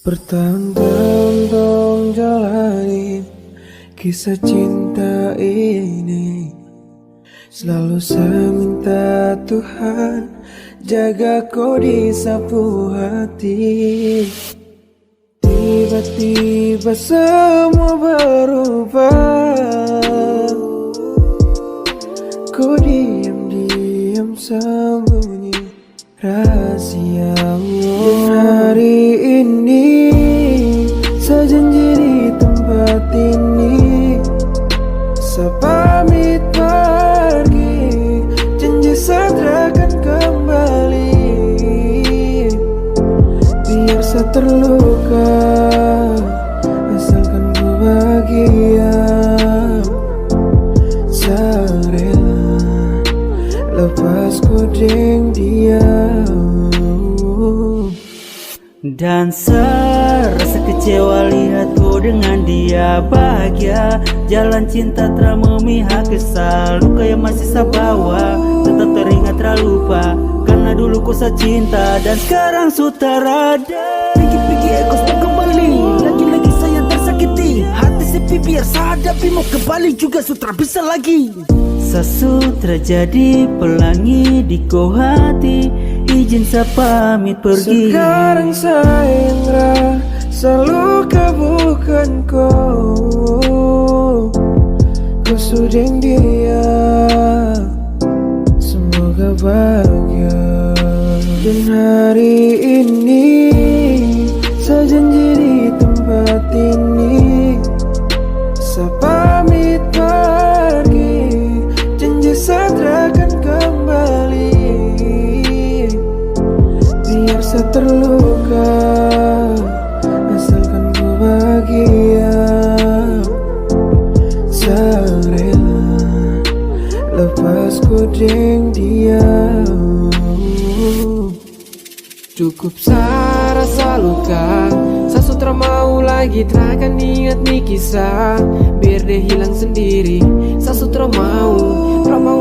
Bertahun-tahun dong jalanin kisah cinta ini. Selalu saya minta Tuhan jaga kau di sapu hati. Tiba-tiba semua berubah. Kau diam-diam sembunyi rahasiamu. Dan hari ini saya janji di tempat ini, saya pamit pergi, janji saya akan kembali. Biar saya terluka, asalkan ku bahagia. Saya rela lepas kodeng dia. Dan serasa kecewa lihat ku dengan dia bahagia. Jalan cinta telah memihak kesal, luka yang masih saya bawa tetap teringat terlupa. Karena dulu ku saya cinta dan sekarang sudah ada. Pergi-pergi aku sudah kembali, lagi-lagi saya tersakiti. Hati sepi biar saya hadapi, mau kembali juga sutra bisa lagi. Sesutra jadi pelangi di kau hati, izin saya pamit pergi. Sekarang saya selalu bukan kau. Kau sudah dia, semoga bahagia. Dan hari ini saya janji di tempat ini, saya pamit pergi, janji saya akan kembali. Biar saya terluka, asalkan ku bahagia. Saya rela lepas kodeng dia. Cukup saya rasa luka, saya sutra mau lagi terakan ingat nih kisah. Biar dia hilang sendiri, saya sutra mau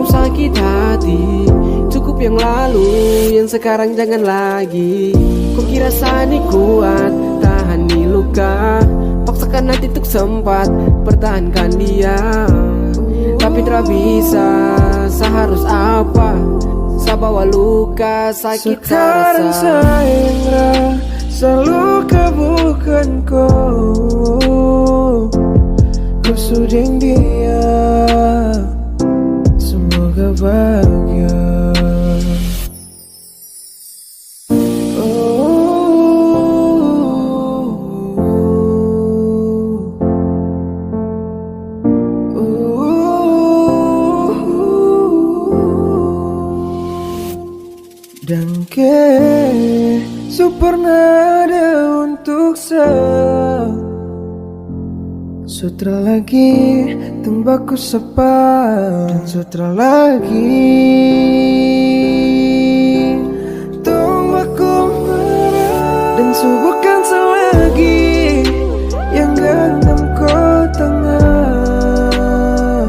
sakit hati. Cukup yang lalu, yang sekarang jangan lagi. Kau kira saya ini kuat, tahan nih luka. Paksakan hati untuk sempat pertahankan dia. Tapi tak bisa, saya harus apa? Saya bawa luka sakit. Sekarang saya selalu bukan kau. Kau sudah dia, semoga bahagia. Dan pernah ada untuk sutra lagi tembaku sepat, dan sutra lagi tembaku merah, dan subuhkan selagi yang genggam kau tangan.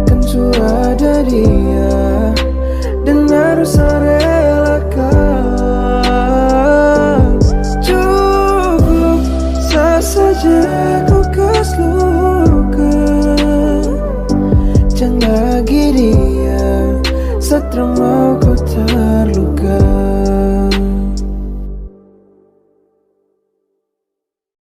Kan sudah ada dia dan harus saja kau kas luka. Jangan lagi dia, setra mau kau terluka.